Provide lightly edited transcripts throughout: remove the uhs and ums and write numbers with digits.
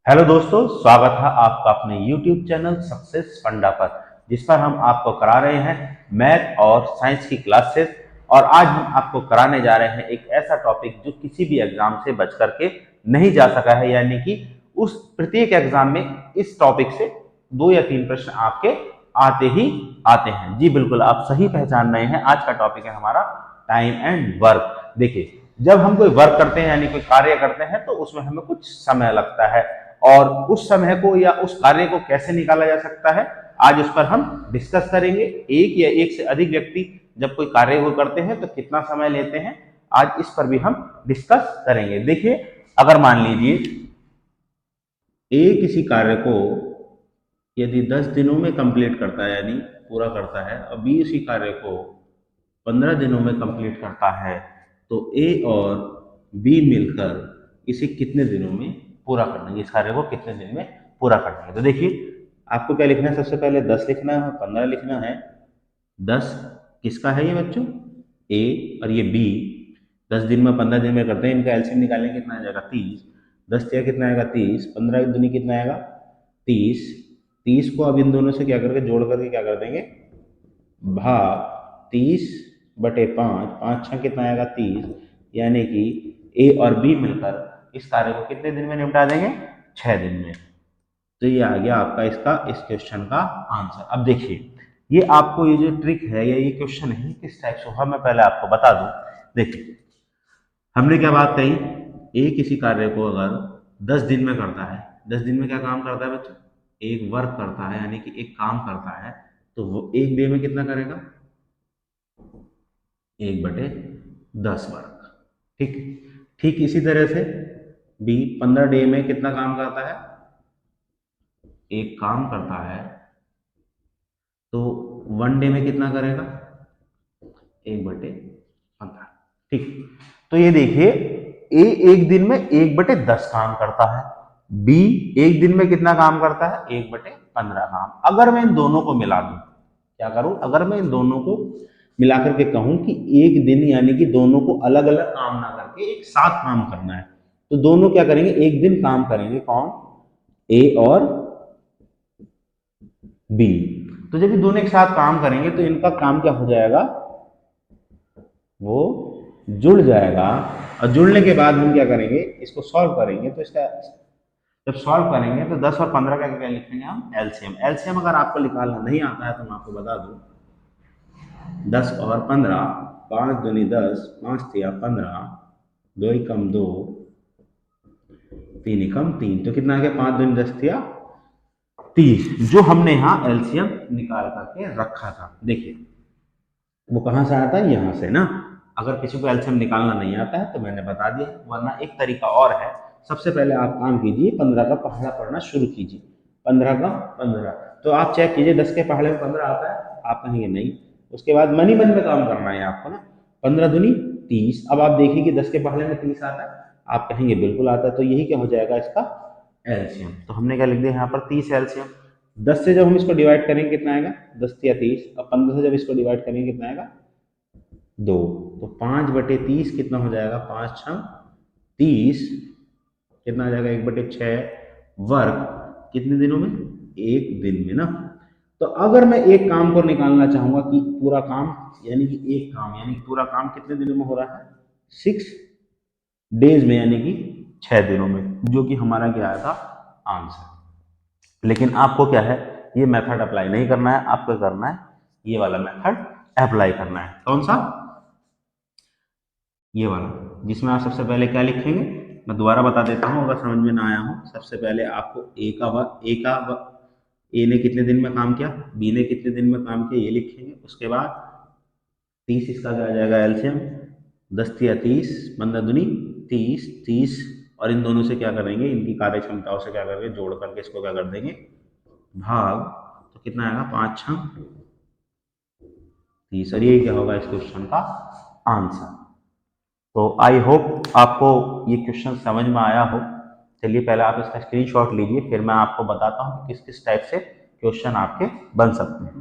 Hello दोस्तों, स्वागत है आपका अपने YouTube चैनल सक्सेस फंडा पर, जिस पर हम आपको करा रहे हैं मैथ और साइंस की क्लासेस। और आज हम आपको कराने जा रहे हैं एक ऐसा टॉपिक जो किसी भी एग्जाम से बच करके नहीं जा सका है, यानी कि उस प्रत्येक एग्जाम में इस टॉपिक से 2 या 3 प्रश्न आपके आते ही आते हैं। जी बिल्कुल, आप सही पहचान रहे हैं। आज का टॉपिक है हमारा टाइम एंड वर्क। देखिए, जब हम कोई वर्क करते हैं यानी कोई कार्य करते हैं तो उसमें हमें कुछ समय लगता है, और उस समय को या उस कार्य को कैसे निकाला जा सकता है, आज उस पर हम डिस्कस करेंगे। एक या एक से अधिक व्यक्ति जब कोई कार्य को करते हैं तो कितना समय लेते हैं, आज इस पर भी हम डिस्कस करेंगे। देखिए, अगर मान लीजिए ए किसी कार्य को यदि 10 दिनों में कंप्लीट करता है, यानी पूरा करता है, और बी उसी कार्य को 15 दिनों में कंप्लीट करता है, तो ए और बी मिलकर इसे कितने दिनों में पूरा कर देंगे, इस कार्य को कितने दिन में पूरा कर देंगे। तो देखिए, आपको क्या लिखना है, सबसे पहले 10 लिखना है और 15 लिखना है। 10 किसका है ये बच्चों, ए, और ये बी। 10 दिन में 15 दिन में करते हैं, इनका एलसीएम निकालेंगे, कितना आ जाएगा 30। 10 या कितना आएगा 30, 15 दुनी कितना आएगा 30। 30 को अब इन दोनों से क्या करके जोड़ करके क्या कर देंगे, भाग 30/5, 5 6 कितना आएगा 30, यानी कि ए और बी मिलकर इस कार्य को कितने दिन में निपटा देंगे, 6 दिन में। तो ये आ गया आपका इसका इस क्वेश्चन का आंसर। अब देखिए, ये आपको ये जो ट्रिक है या ये क्वेश्चन है किस टाइप से हुआ, मैं पहले आपको बता दूं। देखिए, हमने क्या बात कही, ए किसी कार्य को अगर 10 दिन में करता है, 10 दिन में क्या काम करता है बच्चों, एक वर्क करता है, यानी कि एक काम करता है, तो वो एक डे में कितना करेगा, 1/10 वर्ग। ठीक, ठीक इसी तरह से बी 15 डे में कितना काम करता है, एक काम करता है, तो 1 डे में कितना करेगा, 1/15। ठीक, तो ये देखिए, ए एक दिन में 1/10 काम करता है, बी एक दिन में कितना काम करता है, 1/15 काम। अगर मैं इन दोनों को मिला दूं, क्या करूं, अगर मैं इन दोनों को मिलाकर के कहूं कि एक दिन, यानी कि दोनों को अलग अलग काम ना करके एक साथ काम करना है, तो दोनों क्या करेंगे, एक दिन काम करेंगे, कौन, ए और बी। तो जब ये दोनों एक साथ काम करेंगे तो इनका काम क्या हो जाएगा, वो जुड़ जाएगा। और जुड़ने के बाद हम क्या करेंगे, इसको सॉल्व करेंगे, तो इसका जब सॉल्व करेंगे तो 10 और 15 का क्या लिखेंगे हम, एलसीएम। एलसीएम अगर आपको निकालना नहीं आता है तो मैं आपको बता दूं, 10 और 15, 5 दूनी 10, 5 तिया 15, 2 एकम 2, 3 एकम 3, तो कितना आ गया, 5 दूनी 10 तिया 30, जो हमने यहाँ एलसीएम निकाल करके रखा था। देखिए, वो कहाँ से आता है, यहाँ से ना। अगर किसी को एलसीएम निकालना नहीं आता है तो मैंने बता दिया, वरना एक तरीका और है। सबसे पहले आप काम कीजिए, 15 का पहाड़ा पढ़ना शुरू कीजिए। 15 का 15, तो आप चेक कीजिए 10 के पहाड़े में 15 आता है, आप कहेंगे नहीं। उसके बाद मन ही मन में काम करना है आपको ना, 15 दूनी 30। अब आप देखिए कि 10 के पहाड़े में 30 आता है, आप कहेंगे बिल्कुल आता है, तो यही क्या हो जाएगा इसका एलसीएम। तो हमने क्या लिख दिया यहाँ पर 30 एलसीएम। 10 से जब हम इसको डिवाइड करेंगे कितना आएगा, 10 या 30। अब 15 से जब इसको डिवाइड करेंगे कितना आएगा, 2। तो 5/30 कितना हो जाएगा, 5 6 30, कितना आ जाएगा, 1/6 वर्ग, कितने दिनों में, एक दिन में ना। तो अगर मैं एक काम को निकालना चाहूंगा कि पूरा काम, यानी कि एक काम, यानी कि पूरा काम कितने दिनों में हो रहा है, 6 डेज में, यानी कि 6 दिनों में, जो कि हमारा क्या आया था, आंसर। लेकिन आपको क्या है, ये मेथड अप्लाई नहीं करना है, आपको करना है ये वाला मेथड अप्लाई करना है। कौन सा, ये वाला, जिसमें आप सबसे पहले क्या लिखेंगे, मैं दोबारा बता देता हूँ अगर समझ में ना आया हो। सबसे पहले आपको ए ने कितने दिन में काम किया, बी ने कितने दिन में काम किया, ये लिखेंगे। उसके बाद 30, इसका क्या आ जाएगा एलसीएम, 10 या 30, 15 दूनी 30, 30, और इन दोनों से क्या करेंगे, इनकी कार्य क्षमताओं से क्या करेंगे, जोड़ करके इसको क्या कर देंगे, भाग। तो कितना आएगा, 5 6 30, और ये क्या होगा इस क्वेश्चन का आंसर। तो आई होप आपको ये क्वेश्चन समझ में आया हो। चलिए, पहले आप इसका स्क्रीनशॉट लीजिए, फिर मैं आपको बताता हूँ कि किस किस टाइप से क्वेश्चन आपके बन सकते हैं।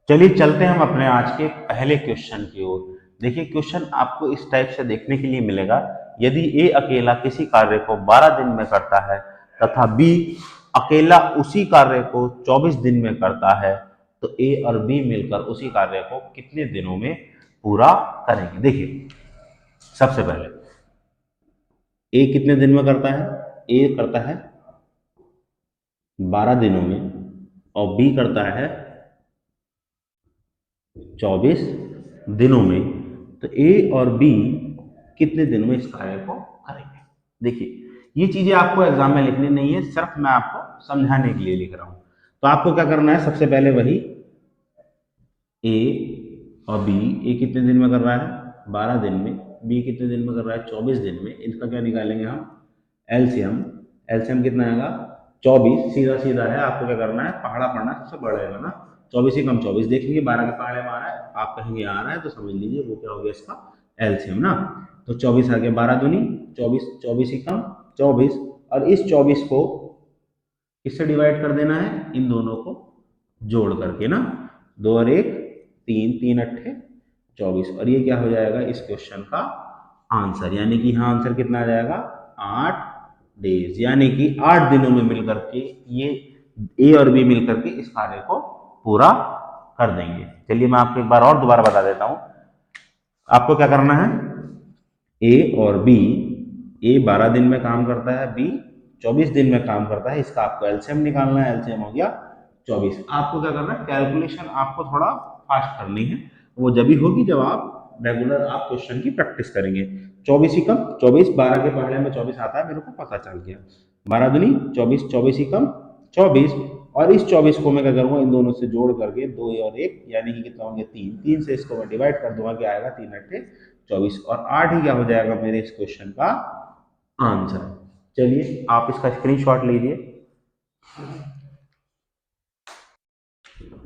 चलिए, चलते हैं हम अपने आज के पहले क्वेश्चन की ओर। देखिए, क्वेश्चन आपको इस टाइप से देखने के लिए मिलेगा यदि ए अकेला किसी कार्य को 12 दिन में करता है तथा बी अकेला उसी कार्य को 24 दिन में करता है, तो ए और बी मिलकर उसी कार्य को कितने दिनों में पूरा करेंगे। देखिए, सबसे पहले ए कितने दिन में करता है, ए करता है 12 दिनों में और बी करता है 24 दिनों में, तो ए और बी कितने दिनों में इस कार्य को करेंगे। देखिए, ये चीजें आपको एग्जाम में लिखनी नहीं है, सिर्फ मैं आपको समझाने के लिए लिख रहा हूं। तो आपको क्या करना है, सबसे पहले वही ए और बी, ए कितने दिन में कर रहा है 12 दिन में, बी कितने दिन में कर रहा है 24 दिन में, इनका क्या निकालेंगे हम एलसीएम। एलसीएम कितना आएगा 24, सीधा सीधा है, आपको क्या करना है पहाड़ा पढ़ना सबसे बढ़ेगा ना, 24 ही कम 24 देख लीजिए, 12 के पहाड़े में आ रहा है, आप कहेंगे आ रहा है तो समझ लीजिए वो क्या हो गया इसका एलसीएम ना। तो 24 आ गया, 12 दूनी 24, 24 ही कम 24, और इस 24 को किससे डिवाइड कर देना है, इन दोनों को जोड़ करके ना, 2 और 1 3, 3 अट्ठे 24, और ये क्या हो जाएगा इस क्वेश्चन का आंसर, यानी कि यहाँ आंसर कितना आ जाएगा 8 डेज, यानी कि 8 दिनों में मिलकर के ये ए और बी मिलकर के इस कार्य को पूरा कर देंगे। चलिए मैं आपको एक बार और दोबारा बता देता हूं, आपको क्या करना है, ए और बी, ए 12 दिन में काम करता है, बी 24 दिन में काम करता है, इसका आपको एलसीएम निकालना है, एलसीएम हो गया 24। आपको क्या करना है, कैलकुलेशन आपको थोड़ा फास्ट करनी है, वो जब भी होगी जब आप रेगुलर आप क्वेश्चन की प्रैक्टिस करेंगे। 24 ही कम 24, 12 के पहले में 24 आता है, मेरे को पता चल गया, 12 दूनी 24, 24 ही कम 24, और इस 24 को मैं क्या करूंगा इन दोनों से जोड़ करके 2 और 1 यानी कि कितना होंगे 3, 3 से इसको मैं डिवाइड कर दूंगा, क्या आएगा 3 अट्ठे 24, और 8 ही क्या हो जाएगा मेरे इस क्वेश्चन का आंसर। चलिए आप इसका स्क्रीनशॉट लीजिए।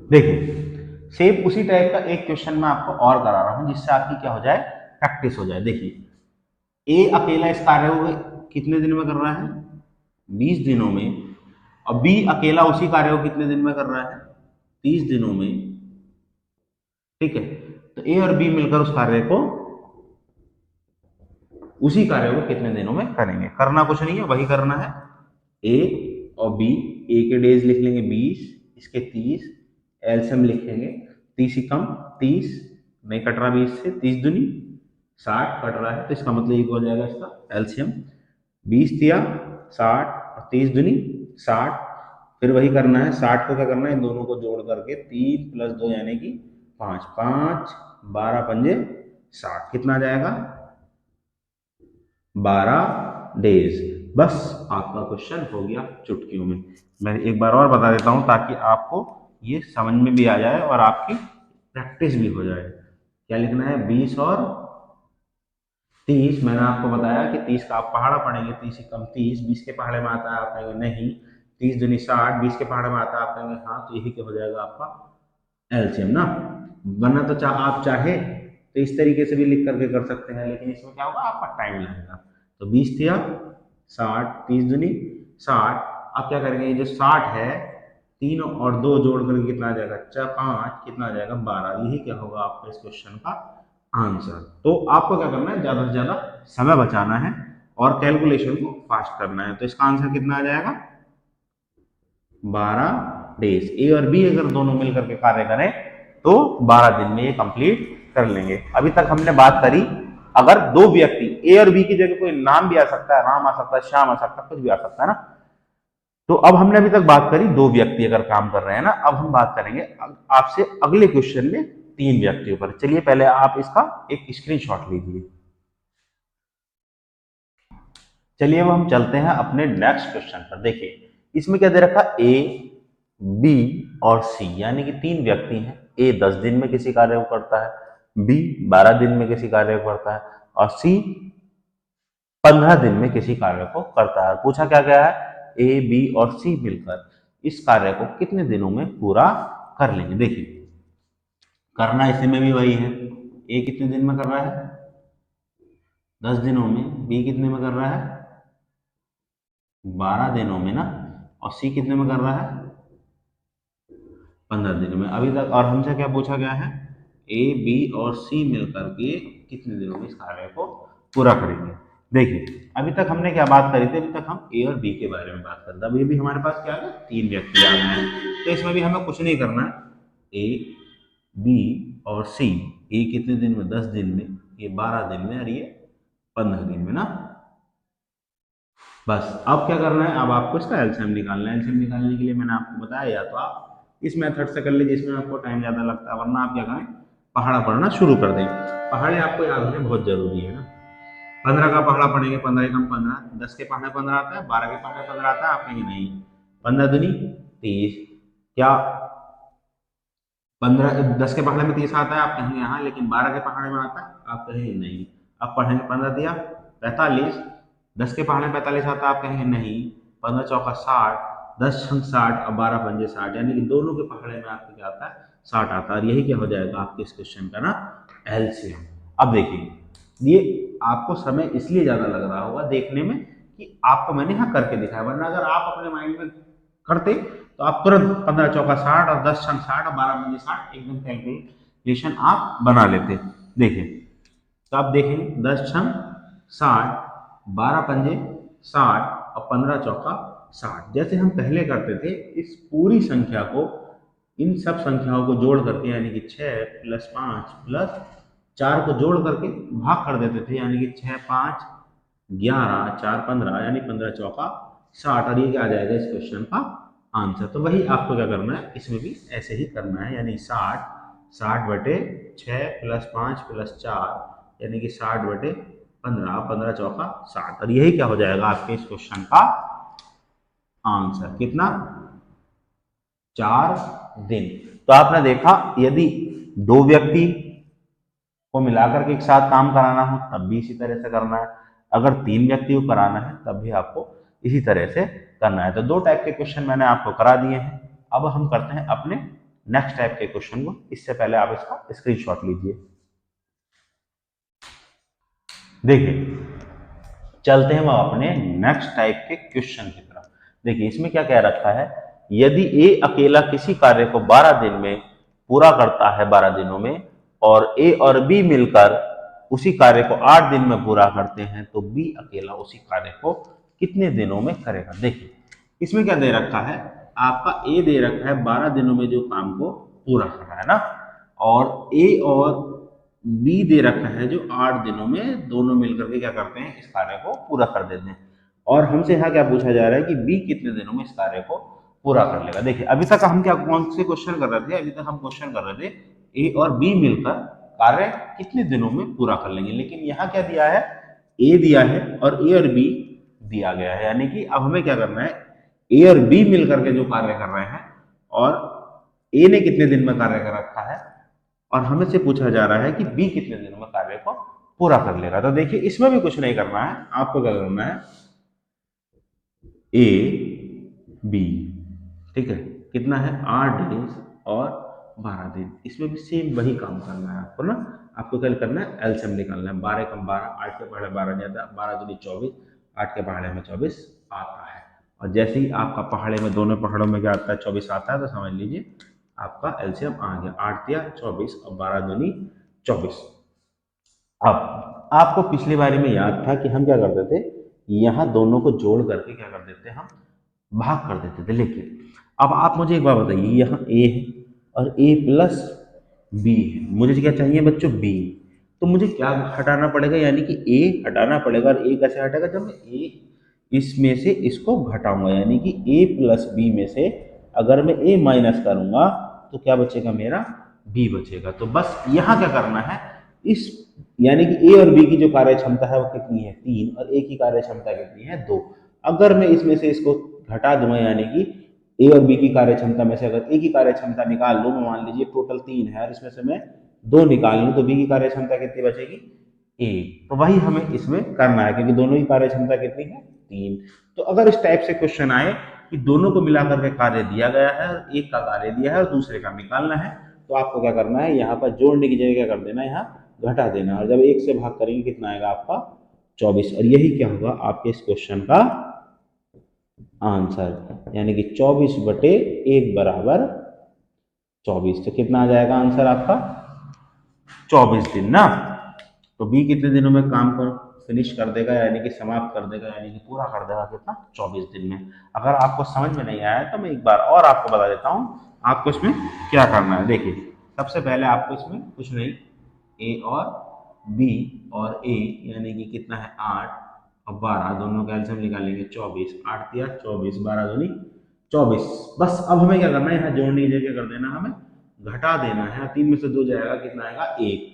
देखिए, सेम उसी टाइप का एक क्वेश्चन मैं आपको और करा रहा हूं, जिससे आपकी क्या हो जाए प्रैक्टिस हो जाए। देखिए, ए अकेला इस कार्य को कितने दिन में कर रहा है 20 दिनों में, और बी अकेला उसी कार्य को कितने दिन में कर रहा है 30 दिनों में, ठीक है। तो ए और बी मिलकर उस कार्य को उसी कार्य को कितने दिनों में करेंगे। करना कुछ नहीं है, वही करना है, ए और बी, ए के डेज लिख लेंगे 20, इसके 30, एलसीएम लिखेंगे 30 ही कम 30, नहीं कट रहा 20 से, 30 दूनी 60 कट रहा है, तो इसका मतलब ये हो जाएगा इसका एलसीएम 20 दिया 60 और 30 दूनी 60। फिर वही करना है, 60 को क्या करना है इन दोनों को जोड़ करके 3 + 2 यानी कि 5, 5 12 पंजे 60, कितना आ जाएगा 12 डेज। बस आपका क्वेश्चन हो गया चुटकियों में। मैं एक बार और बता देता हूं ताकि आपको ये समझ में भी आ जाए और आपकी प्रैक्टिस भी हो जाए। क्या लिखना है 20 और 30, मैंने आपको बताया कि 30 का आप पहाड़ा पढ़ेंगे, 30 ही कम 30, 20 के पहाड़े में आता है आप कहेंगे नहीं, 30 दूनी 60, 20 के पहाड़े में आता है आप कहेंगे हाँ, तो यही क्या हो जाएगा आपका एलसीएम ना। वरना तो आप चाहे तो इस तरीके से भी लिख करके कर सकते हैं, लेकिन इसमें क्या होगा आपका टाइम लगेगा। तो 20 दिया 60, 30 दूनी 60, अब क्या करेंगे ये जो 60 है 3 और 2 जोड़ करके कितना आ जाएगा 4 5, कितना आ जाएगा 12, यही क्या होगा आपका इस क्वेश्चन का आंसर। तो आपको क्या करना है ज्यादा से ज्यादा समय बचाना है और कैलकुलेशन को फास्ट करना है। तो इसका आंसर कितना आ जाएगा 12 डेज। ए और बी अगर दोनों मिलकर के कार्य करें तो 12 दिन में ये कंप्लीट कर लेंगे। अभी तक हमने बात करी, अगर दो व्यक्ति ए और बी की जगह कोई नाम भी आ सकता है, राम आ सकता है, श्याम आ सकता है, कुछ भी आ सकता है ना। तो अब हमने अभी तक बात करी दो व्यक्ति अगर काम कर रहे हैं ना, अब हम बात करेंगे आपसे अगले क्वेश्चन में 3 व्यक्तियों पर। चलिए पहले आप इसका एक स्क्रीनशॉट लीजिए। चलिए अब हम चलते हैं अपने नेक्स्ट क्वेश्चन पर। देखिए इसमें क्या दे रखा, ए बी और सी, यानी कि 3 व्यक्ति हैं। ए 10 दिन में किसी कार्य को करता है, बी 12 दिन में किसी कार्य को करता है, और सी 15 दिन में किसी कार्य को करता है। पूछा क्या गया है, ए बी और सी मिलकर इस कार्य को कितने दिनों में पूरा कर लेंगे। देखिए करना इसी में भी वही है, ए कितने दिन में कर रहा है 10 दिनों में, बी कितने में कर रहा है 12 दिनों में ना, और सी कितने में कर रहा है 15 दिनों में। अभी तक और हमसे क्या पूछा गया है, ए बी और सी मिलकर के कितने दिनों में इस कार्य को पूरा करेंगे। देखिए अभी तक हमने क्या बात करी थी, अभी तक हम ए और बी के बारे में बात करते हैं। अभी भी हमारे पास क्या है, 3 व्यक्ति आ गए हैं, तो इसमें भी हमें कुछ नहीं करना है। ए, बी और सी। ए कितने दिन में, 10 दिन में, ये 12 दिन में, और ये 15 दिन में ना। बस अब क्या करना है, अब आपको इसका एलसीएम निकालना है। एलसीएम निकालने के लिए मैंने आपको बताया, या तो आप इस मेथड से कर लीजिए जिसमें आपको टाइम ज़्यादा लगता है, वरना आप क्या करें, पहाड़ा पढ़ना शुरू कर दें। पहाड़े आपको याद होने बहुत जरूरी है ना। 15 का पहाड़ा पढ़ेंगे, 15 कम 15, 10 के पहाड़े 15 आता है, 12 के पहाड़े 15 आता है, आप कहेंगे नहीं, 15 दूनी 30। क्या 10 के पहाड़े में 30 आता है, आप कहेंगे हाँ, लेकिन 12 के पहाड़े में आता है, आप कहेंगे नहीं। अब पढ़ेंगे, 15 दिया 45, 10 के पहाड़े में 45 आता है, आप कहेंगे नहीं। 15 चौका 60, 10 छंग 60 और 12 पंजे 60, यानी कि दोनों के पहाड़े में आपको क्या आता है, 60 आता है। और यही क्या हो जाएगा आपके इस क्वेश्चन का ना एलसीएम। अब देखिए, ये आपको समय इसलिए ज्यादा लग रहा होगा देखने में कि आपको मैंने यहाँ करके दिखाया, वरना अगर आप अपने माइंड में करते तो आप तुरंत 15 चौका 60 और 10 छंग 60 और 12 पंजे 60 एकदम कैलकुलेशन आप बना लेते। देखिए, तो आप देखेंगे 10 छंग 60, 12 पंजे 60 और 15 चौका 60। जैसे हम पहले करते थे, इस पूरी संख्या को, इन सब संख्याओं को जोड़ करके, यानी कि 6 प्लस 5 प्लस 4 को जोड़ करके भाग कर देते थे, यानी कि 6 5 11 4 15, यानी 15 चौका 60। और ये क्या आ जाएगा इस क्वेश्चन का आंसर। तो वही आपको क्या करना है, इसमें भी ऐसे ही करना है, यानी 60, 60/6 प्लस 5 प्लस 4, यानी कि 60/15, 15 चौका 60। और यही क्या हो जाएगा आपके इस क्वेश्चन का आंसर। कितना, 4 दिन। तो आपने देखा, यदि 2 व्यक्ति को मिलाकर के एक साथ काम कराना हो तब भी इसी तरह से करना है, अगर 3 व्यक्ति को कराना है तब भी आपको इसी तरह से करना है। तो 2 टाइप के क्वेश्चन मैंने आपको करा दिए हैं। अब हम करते हैं अपने नेक्स्ट टाइप के क्वेश्चन को। इससे पहले आप इसका स्क्रीनशॉट लीजिए। देखिए, चलते हैं हम अपने नेक्स्ट टाइप के क्वेश्चन की तरफ। देखिए, इसमें क्या कह रखा है, यदि ए अकेला किसी कार्य को 12 दिन में पूरा करता है, 12 दिनों में, और ए और बी मिलकर उसी कार्य को 8 दिन में पूरा करते हैं, तो बी अकेला उसी कार्य को कितने दिनों में करेगा। देखिए, इसमें क्या दे रखा है, आपका ए दे रखा है 12 दिनों में जो काम को पूरा कर रहा है ना, और ए और बी दे रखा है जो 8 दिनों में दोनों मिलकर के क्या करते हैं, इस कार्य को पूरा कर देते हैं। और हमसे यहाँ क्या पूछा जा रहा है कि बी कितने दिनों में इस कार्य को पूरा कर लेगा। देखिए, अभी तक हम क्या, कौन से क्वेश्चन कर रहे थे, अभी तक हम क्वेश्चन कर रहे थे ए और बी मिलकर कार्य कितने दिनों में पूरा कर लेंगे। लेकिन यहाँ क्या दिया है, ए दिया है और ए और बी दिया गया है, यानी कि अब हमें क्या करना है, ए और बी मिलकर के जो कार्य कर रहे हैं, और ए ने कितने दिन में कार्य कर रखा है, और हमें से पूछा जा रहा है कि बी कितने दिनों में कार्य को पूरा कर लेगा। तो देखिए, इसमें भी कुछ नहीं करना है, आपको क्या करना है, ए बी, ठीक है, कितना है, 8 डेज और 12 दिन। इसमें भी सेम वही काम करना है आपको ना। आपको क्या करना है, एलसीएम निकालना है। 12 कम 12, 8 के पहाड़े 12 नहीं आता, 12 दूनी 24, 8 के पहाड़े में 24 आता है। और जैसे ही आपका पहाड़े में, दोनों पहाड़ों में क्या आता है, 24 आता है, तो समझ लीजिए आपका एलसीएम आ गया। 8 दिया 24 और 12 दूनी 24। अब आपको पिछली बारी में याद था कि हम क्या करते थे, यहाँ दोनों को जोड़ करके क्या कर देते, हम भाग कर देते थे। लेकिन अब आप मुझे एक बात बताइए, यहाँ ए है और ए प्लस बी है, मुझे क्या चाहिए बच्चों, बी। तो मुझे क्या हटाना पड़ेगा, यानी कि ए हटाना पड़ेगा। और ए कैसे हटेगा, जब मैं ए इसमें से इसको घटाऊंगा, यानी कि ए प्लस बी में से अगर मैं ए माइनस करूंगा तो क्या बचेगा, मेरा बी बचेगा। तो बस यहाँ क्या करना है, इस, यानी कि ए और बी की जो कार्य क्षमता है वो कितनी है, 3, और ए की कार्य क्षमता कितनी है, 2। अगर मैं इसमें से इसको घटा दूंगा, यानी कि ए और बी की कार्य क्षमता में से अगर ए की कार्य क्षमता निकाल लूँ, मान लीजिए टोटल 3 है और इसमें से मैं 2 निकाल लूँ, तो बी की कार्य क्षमता कितनी बचेगी, 1। तो वही हमें इसमें करना है, क्योंकि दोनों की कार्य क्षमता कितनी है, 3। तो अगर इस टाइप से क्वेश्चन आए कि दोनों को मिलाकर के कार्य दिया गया है और एक का कार्य दिया है और दूसरे का निकालना है, तो आपको क्या करना है, यहाँ पर जोड़ने की जगह क्या कर देना है, यहाँ घटा देना। और जब 1 से भाग करेंगे कितना आएगा आपका, 24। और यही क्या होगा आपके इस क्वेश्चन का आंसर, यानी कि 24/1 बराबर 24। तो कितना आ जाएगा आंसर आपका, 24 दिन ना। तो बी कितने दिनों में काम फिनिश कर देगा, यानी कि समाप्त कर देगा, यानी कि पूरा कर देगा कितना, 24 दिन में। अगर आपको समझ में नहीं आया तो मैं एक बार और आपको बता देता हूँ आपको इसमें क्या करना है। देखिए, सबसे पहले आपको इसमें कुछ नहीं, ए और बी और ए यानी कि कितना है 8 और 12, दोनों का एलसीएम निकालेंगे 24, 8 दिया 24, 12 दूनी 24। बस अब हमें क्या करना है, यहाँ जोड़ने की जगह कर देना, हमें घटा देना है, 3 में से 2 जाएगा, कितना आएगा 1,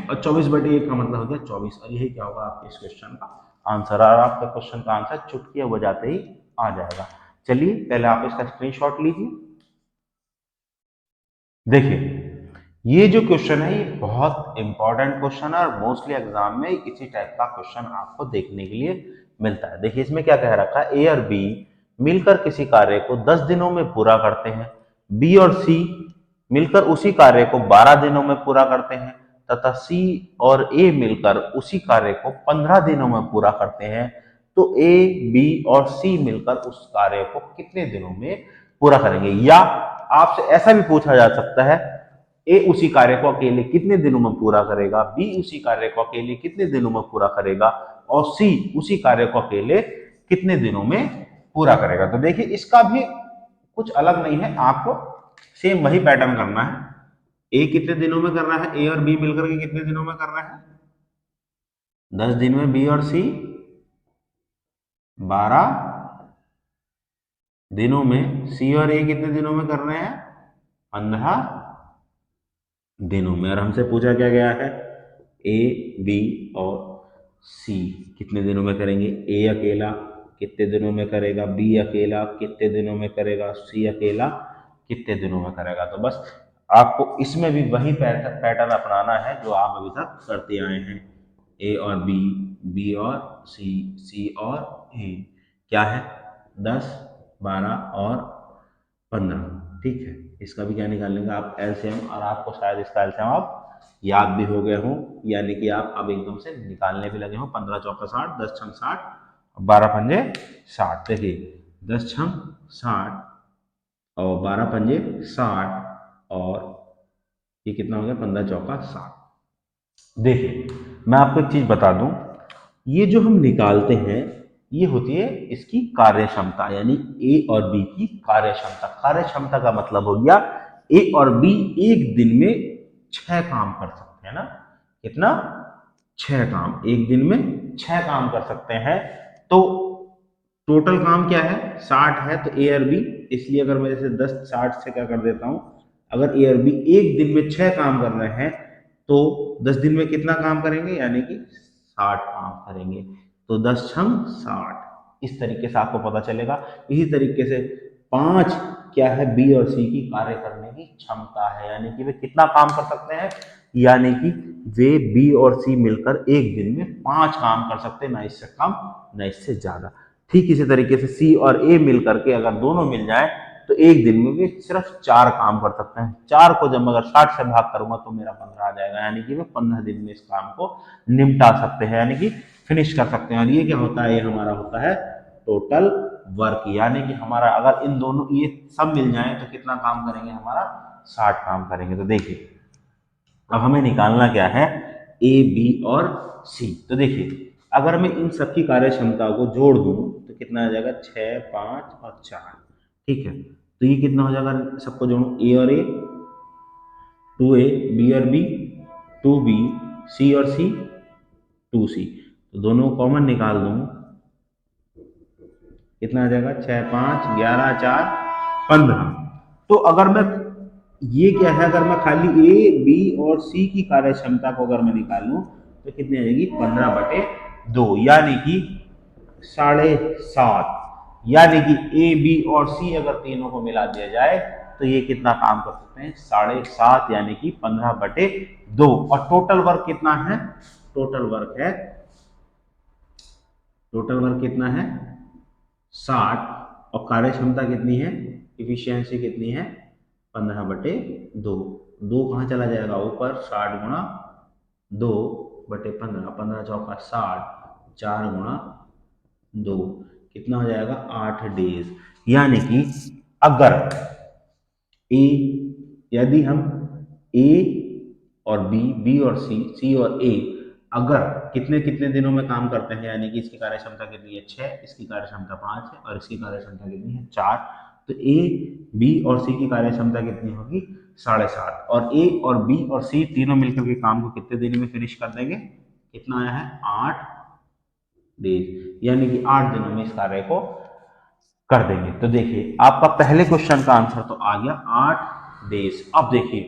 और 24/1 का मतलब हो गया 24, और यही क्या होगा आपके इस क्वेश्चन का आंसर। और आपका क्वेश्चन का आंसर चुटकी बजाते ही आ जाएगा। चलिए पहले आप इसका स्क्रीनशॉट लीजिए। देखिए, ये जो क्वेश्चन है ये बहुत इंपॉर्टेंट क्वेश्चन है और मोस्टली एग्जाम में इसी टाइप का क्वेश्चन आपको देखने के लिए मिलता है। देखिए, इसमें क्या कह रखा है, ए और बी मिलकर किसी कार्य को 10 दिनों में पूरा करते हैं, बी और सी मिलकर उसी कार्य को 12 दिनों में पूरा करते हैं, तथा सी और ए मिलकर उसी कार्य को 15 दिनों में पूरा करते हैं। तो ए, बी और सी मिलकर उस कार्य को कितने दिनों में पूरा करेंगे। या आपसे ऐसा भी पूछा जा सकता है, ए उसी कार्य को अकेले कितने दिनों में पूरा करेगा, बी उसी कार्य को अकेले कितने दिनों में पूरा करेगा, और सी उसी कार्य को अकेले कितने दिनों में पूरा करेगा। तो देखिए, इसका भी कुछ अलग नहीं है, आपको सेम वही पैटर्न करना है। ए कितने दिनों में करना है, ए और बी मिलकर के कितने दिनों में करना है, 10 दिन में, बी और सी 12 दिनों में, सी और ए कितने दिनों में कर रहे हैं, 15 दिनों में। और हमसे पूछा क्या गया है, ए, बी और सी कितने दिनों में करेंगे, ए अकेला कितने दिनों में करेगा, बी अकेला कितने दिनों में करेगा, सी अकेला कितने दिनों में करेगा। तो बस आपको इसमें भी वही पैटर्न अपनाना है जो आप अभी तक करते आए हैं। ए और बी, बी और सी, सी और ए, क्या है 10, 12 और 15। ठीक है, इसका भी क्या निकाल लेंगे आप एलसीएम, और आपको शायद इसका एलसीएम आप याद भी हो गए हों, यानी कि आप अब एकदम से निकालने भी लगे हों। 15 चौका 60, 10 छम 60, 12 पंजे 60। देखिए, 10 छम 60 और 12 पंजे 60, और ये कितना हो गया, 15 चौका 60। देखिए, मैं आपको एक चीज बता दूं, ये जो हम निकालते हैं ये होती है इसकी कार्य क्षमता, यानी ए और बी की कार्य क्षमता। कार्य क्षमता का मतलब हो गया ए और बी एक दिन में 6 काम कर सकते हैं ना, कितना, 6 काम, एक दिन में 6 काम कर सकते हैं। तो टोटल काम क्या है, 60 है, तो ए और बी, इसलिए अगर मैं जैसे 10 60 से क्या कर देता हूं, अगर ए और बी एक दिन में 6 काम कर रहे हैं तो 10 दिन में कितना काम करेंगे, यानी कि 60 काम करेंगे। तो 10 छम 60, इस तरीके से आपको पता चलेगा। इसी तरीके से 5 क्या है, बी और सी की कार्य करने की क्षमता है, यानी कि वे कितना काम कर सकते हैं, यानी कि वे बी और सी मिलकर एक दिन में 5 काम कर सकते हैं, ना इससे कम ना इससे ज्यादा। ठीक इसी तरीके से सी और ए मिलकर के अगर दोनों मिल जाएं तो एक दिन में वे सिर्फ 4 काम कर सकते हैं। 4 को जब मैं अगर 60 से भाग करूंगा तो मेरा 15 आ जाएगा, यानी कि वे 15 दिन में इस काम को निपटा सकते हैं, यानी कि फिनिश कर सकते हैं। और ये क्या होता है, ये हमारा होता है टोटल वर्क, यानी कि हमारा अगर इन दोनों ये सब मिल जाए तो कितना काम करेंगे, हमारा 60 काम करेंगे। तो देखिए, अब हमें निकालना क्या है, ए, बी और सी। तो देखिए, अगर मैं इन सबकी कार्य क्षमता को जोड़ दूं तो कितना आ जाएगा, 6, 5 और 4। ठीक है, तो ये कितना हो जाएगा, सबको जोड़ू, ए और ए, 2 ए, बी और बी, 2 बी, सी और सी, 2 सी। तो दोनों को कॉमन निकाल दूं, कितना आ जाएगा, 6, 5, 11, 4, 15। तो अगर मैं, ये क्या है, अगर मैं खाली ए, बी और सी की कार्य क्षमता को अगर मैं निकालूं तो कितनी आ जाएगी, 15/2, यानी कि 7.5। यानी कि ए, बी और सी अगर तीनों को मिला दिया जाए तो ये कितना काम कर सकते हैं, 7.5, यानी कि 15/2। और टोटल वर्क कितना है, टोटल वर्क है, टोटल वर्क कितना है 60, और कार्य क्षमता कितनी है, इफिशियंसी कितनी है, 15/2। 2 कहाँ चला जाएगा ऊपर, 60 गुणा 2/15, 15 चौका 60, 4 गुणा 2, कितना हो जाएगा, 8 डेज। यानी कि अगर ए, यदि हम ए और बी, बी और सी, सी और ए अगर कितने कितने दिनों में काम करते हैं, यानी कि इसकी कार्य क्षमता कितनी है 6, इसकी कार्य क्षमता 5 है और इसकी कार्य क्षमता कितनी है 4। तो ए, बी और सी की कार्य क्षमता कितनी होगी 7.5, और ए और बी और सी तीनों मिलकर के काम को कितने दिन में फिनिश कर देंगे, कितना आया है 8 डेज, यानी कि 8 दिनों में इस कार्य को कर देंगे। तो देखिए आपका पहले क्वेश्चन का आंसर तो आ गया 8 डेज। अब देखिए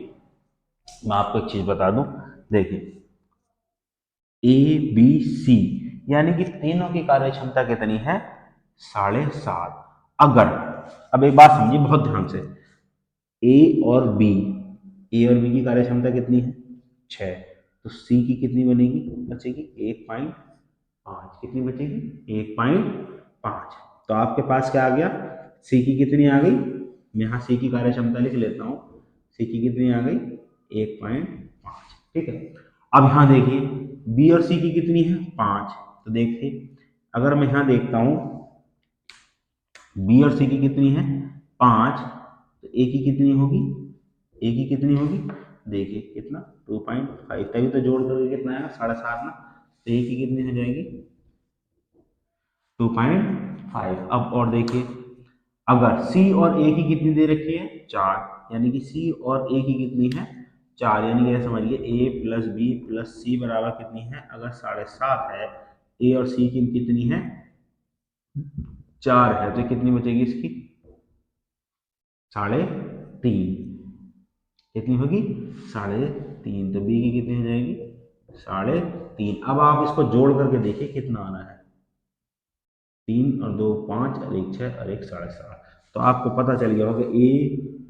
मैं आपको एक चीज बता दूं, देखिए ए बी सी यानी कि तीनों की कार्य क्षमता कितनी है 7.5। अगर, अब एक बात समझिए बहुत ध्यान से, ए और बी की कार्य क्षमता कितनी है 6, तो सी की कितनी बनेगी, बचेगी 1.5, कितनी बचेगी 1.5। तो आपके पास क्या आ गया, सी की कितनी आ गई, मैं यहाँ सी की कार्य क्षमता लिख लेता हूँ, सी की कितनी आ गई 1.5, ठीक है। अब यहाँ देखिए बी और सी की कितनी है 5, तो देखिए अगर मैं यहाँ देखता हूँ बी और सी की कितनी है 5, तो ए की कितनी होगी, ए की कितनी होगी, देखिए कितना 2.5, तभी तो जोड़ करके कितना आएगा 7.5 ना, तो ए की कितनी हो जाएगी 2.5। अब और देखिए अगर सी और ए की कितनी दे रखी है 4, यानी कि सी और ए की कितनी है 4, यानी कि समझिए ए प्लस बी प्लस सी बराबर कितनी है, अगर 7.5 है, ए और सी की कितनी है 4 है, तो कितनी बचेगी इसकी 3.5, कितनी होगी 3.5, तो बी की कितनी हो जाएगी 3.5। अब आप इसको जोड़ करके देखिए कितना आना है, 3 और 2 5 और 1 6 और 1 7.5। तो आपको पता चल गया होगा ए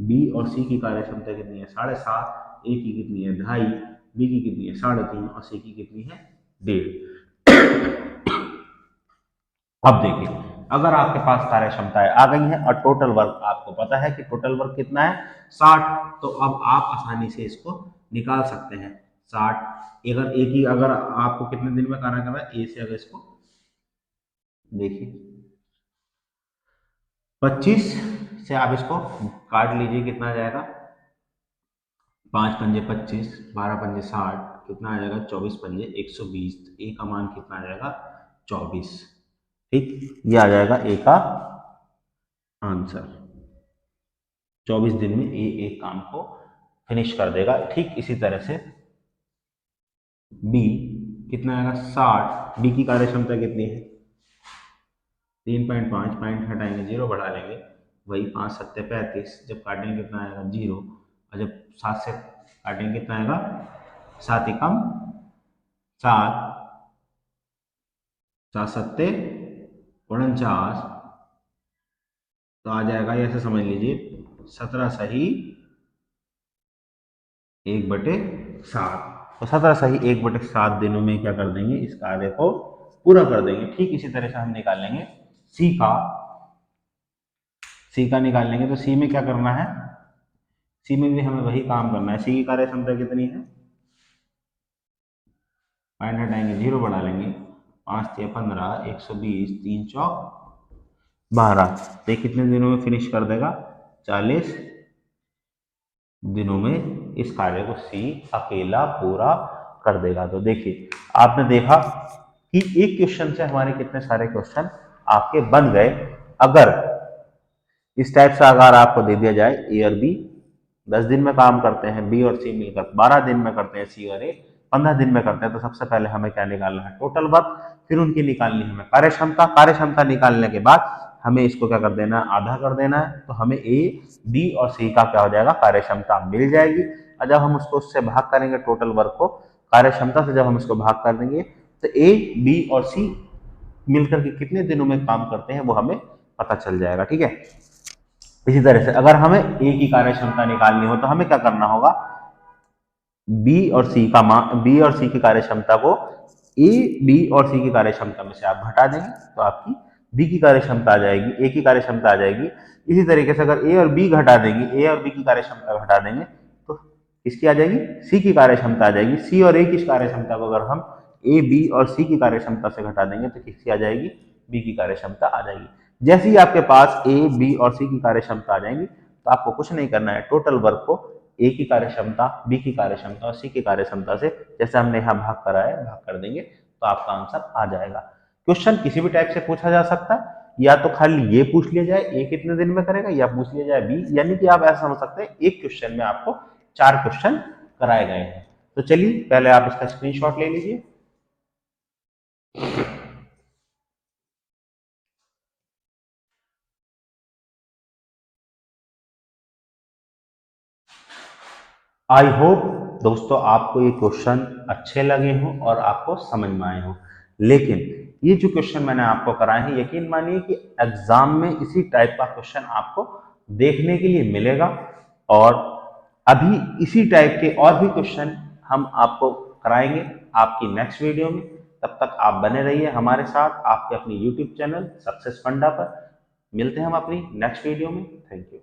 बी और सी की कार्य क्षमता कितनी है 7.5, ए की कितनी है 2.5, बी की कितनी है 3.5 और सी की कितनी है 1.5। अब देखिए अगर आपके पास कार्य क्षमताएं आ गई हैं और टोटल वर्क आपको पता है कि टोटल वर्क कितना है 60, तो अब आप आसानी से इसको निकाल सकते हैं 60। अगर एक ही, अगर आपको कितने दिन में कार्य करना है ए से, अगर इसको देखिए 25 से आप इसको काट लीजिए, कितना आ जाएगा 5 पंजे 25, 12 पंजे 60, कितना आ जाएगा 24 पंजे 120, तो ए का मान कितना आ जाएगा 24, ठीक, ये आ जाएगा ए का आंसर। 24 दिन में ए एक काम को फिनिश कर देगा। ठीक इसी तरह से बी कितना आएगा 60, बी की कार्य क्षमता कितनी है 3.5, पॉइंट हटाएंगे 0 बढ़ा लेंगे, वही 5 7 35, जब काटेंगे कितना आएगा 0, और जब 7 से काटेंगे कितना आएगा 7 एकम 7, 7 सत्ते 49, तो आ जाएगा, ऐसे समझ लीजिए 17 सही 1/7। तो 17 सही 1/7 दिनों में क्या कर देंगे, इस कार्य को पूरा कर देंगे। ठीक इसी तरह से हम निकाल लेंगे सी का, सी का निकाल लेंगे, तो सी में क्या करना है, सी में भी हमें वही काम करना है। सी की कार्य क्षमता कितनी है, पॉइंट हटाएंगे 0 बढ़ा लेंगे, 5 6 15, 120, 3 चौक 12, तो ये कितने दिनों में फिनिश कर देगा 40 दिनों में इस कार्य को सी अकेला पूरा कर देगा। तो देखिए आपने देखा कि एक क्वेश्चन से हमारे कितने सारे क्वेश्चन आपके बन गए। अगर इस टाइप से अगर आपको दे दिया जाए ए और बी 10 दिन में काम करते हैं, बी और सी मिलकर 12 दिन में करते हैं, सी और ए 15 दिन में करते हैं, तो सबसे पहले हमें क्या निकालना है टोटल वर्क, फिर उनकी निकालनी है हमें कार्य क्षमता। कार्य क्षमता निकालने के बाद हमें इसको क्या कर देना है, आधा कर देना है, तो हमें ए बी और सी का क्या हो जाएगा कार्य क्षमता मिल जाएगी। और जब हम उसको उससे भाग करेंगे टोटल वर्क को कार्य क्षमता से जब हम इसको भाग कर देंगे, तो ए बी और सी मिलकर के कितने दिनों में काम करते हैं वो हमें पता चल जाएगा। ठीक है, इसी तरह से अगर हमें ए की कार्य क्षमता निकालनी हो तो हमें क्या करना होगा, बी और सी का मान, बी और सी की कार्य क्षमता को ए बी और सी की कार्य क्षमता में से आप घटा देंगे, तो आपकी बी की कार्य क्षमता आ जाएगी, ए की कार्य क्षमता आ जाएगी। इसी तरीके से अगर ए और बी घटा देंगे, ए और बी की कार्य क्षमता घटा देंगे, तो किसकी आ जाएगी, सी की कार्य क्षमता आ जाएगी। सी और ए की कार्य क्षमता को अगर हम ए बी और सी की कार्य क्षमता से घटा देंगे, तो किसकी आ जाएगी, बी की कार्य क्षमता आ जाएगी। जैसे ही आपके पास ए बी और सी की कार्य क्षमता आ जाएंगी, तो आपको कुछ नहीं करना है, टोटल वर्क को ए की कार्य क्षमता, बी की कार्य क्षमता और सी की कार्य क्षमता से, जैसे हमने यहाँ भाग करा है, भाग कर देंगे, तो आपका आंसर आ जाएगा। क्वेश्चन किसी भी टाइप से पूछा जा सकता है, या तो खाली ये पूछ लिया जाए ए कितने दिन में करेगा, या पूछ लिया जाए बी, यानी कि आप ऐसा समझ सकते हैं एक क्वेश्चन में आपको 4 क्वेश्चन कराए गए हैं। तो चलिए पहले आप इसका स्क्रीनशॉट ले लीजिए। आई होप दोस्तों आपको ये क्वेश्चन अच्छे लगे हों और आपको समझ में आए हों। लेकिन ये जो क्वेश्चन मैंने आपको कराए हैं, यकीन मानिए कि एग्जाम में इसी टाइप का क्वेश्चन आपको देखने के लिए मिलेगा, और अभी इसी टाइप के और भी क्वेश्चन हम आपको कराएंगे आपकी नेक्स्ट वीडियो में। तब तक आप बने रहिए हमारे साथ आपके अपनी यूट्यूब चैनल सक्सेस फंडा पर। मिलते हैं हम अपनी नेक्स्ट वीडियो में। Thank you.